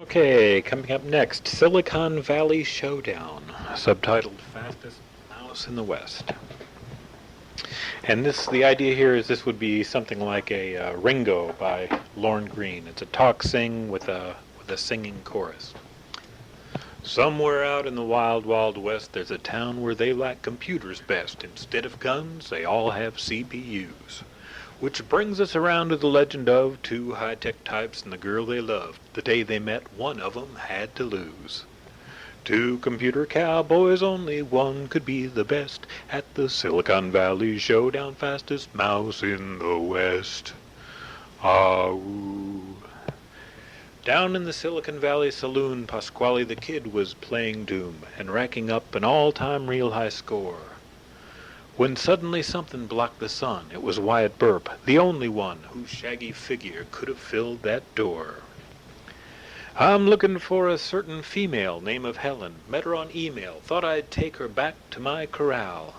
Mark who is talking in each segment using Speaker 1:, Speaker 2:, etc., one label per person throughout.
Speaker 1: Okay, coming up next, Silicon Valley Showdown, subtitled Fastest Mouse in the West. And the idea here is this would be something like a Ringo by Lorne Greene. It's a talk sing with a singing chorus. Somewhere out in the wild, wild west, there's a town where they like computers best. Instead of guns, they all have CPUs. Which brings us around to the legend of two high-tech types and the girl they loved. The day they met, one of 'em had to lose. Two computer cowboys, only one could be the best at the Silicon Valley Showdown, fastest mouse in the West. Ah-ooh. Down in the Silicon Valley saloon, Pasquale the Kid was playing Doom and racking up an all-time real high score. When suddenly something blocked the sun. It was Wyatt Burp, the only one whose shaggy figure could have filled that door. I'm looking for a certain female, name of Helen. Met her on email. Thought I'd take her back to my corral.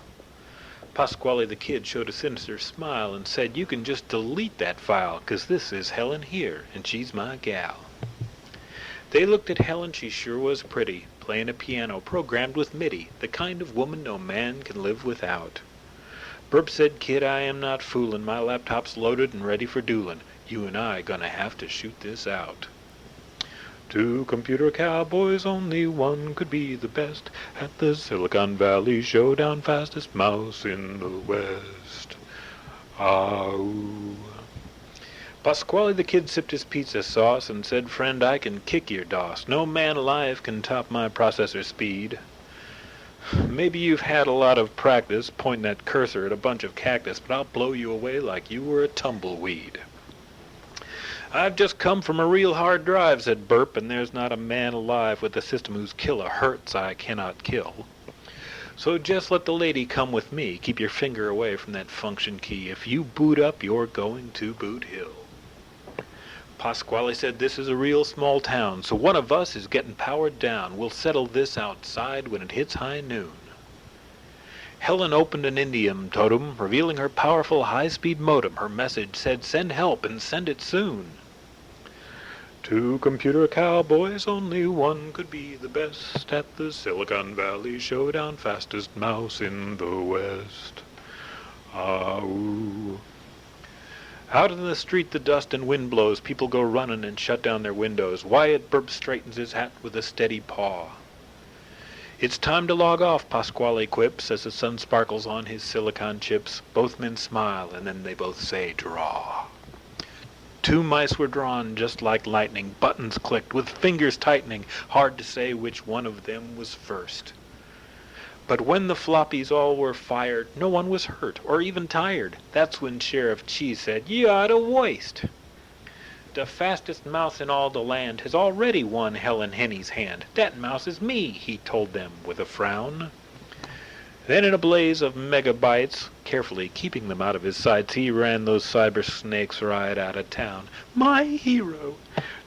Speaker 1: Pasquale the Kid showed a sinister smile and said, you can just delete that file, 'cause this is Helen here, and she's my gal. They looked at Helen. She sure was pretty, playing a piano programmed with MIDI, the kind of woman no man can live without. Burp said, Kid, I am not foolin'. My laptop's loaded and ready for duelin'. You and I gonna have to shoot this out. Two computer cowboys, only one could be the best at the Silicon Valley Showdown, fastest mouse in the West. Ah-ooh. Pasquale the Kid sipped his pizza sauce and said, Friend, I can kick your DOS. No man alive can top my processor speed. Maybe you've had a lot of practice pointing that cursor at a bunch of cactus, but I'll blow you away like you were a tumbleweed. I've just come from a real hard drive, said Burp, and there's not a man alive with a system whose killer hurts I cannot kill. So just let the lady come with me. Keep your finger away from that function key. If you boot up, you're going to Boot Hill. Pasquale said, this is a real small town, so one of us is getting powered down. We'll settle this outside when it hits high noon. Helen opened an indium totem, revealing her powerful high-speed modem. Her message said, send help and send it soon. Two computer cowboys, only one could be the best at the Silicon Valley Showdown, fastest mouse in the West. Ah-ooh. Out in the street the dust and wind blows. People go running and shut down their windows. Wyatt Burp straightens his hat with a steady paw. It's time to log off, Pasquale quips, as the sun sparkles on his silicon chips. Both men smile, and then they both say, draw. Two mice were drawn just like lightning. Buttons clicked with fingers tightening. Hard to say which one of them was first. But when the floppies all were fired, no one was hurt or even tired. That's when Sheriff Cheese said, you oughta waste. The fastest mouse in all the land has already won Helen Henny's hand. That mouse is me, he told them with a frown. Then in a blaze of megabytes, carefully keeping them out of his sights, he ran those cyber snakes right out of town. My hero!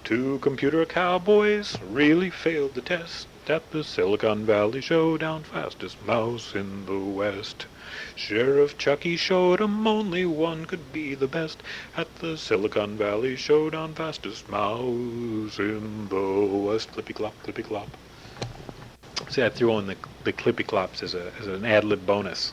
Speaker 1: Two computer cowboys really failed the test at the Silicon Valley Showdown, fastest mouse in the West. Sheriff Chucky showed 'em only one could be the best at the Silicon Valley Showdown, fastest mouse in the West. Clippy clop, clippy clop. See, I threw in the clippy clops as an ad-lib bonus.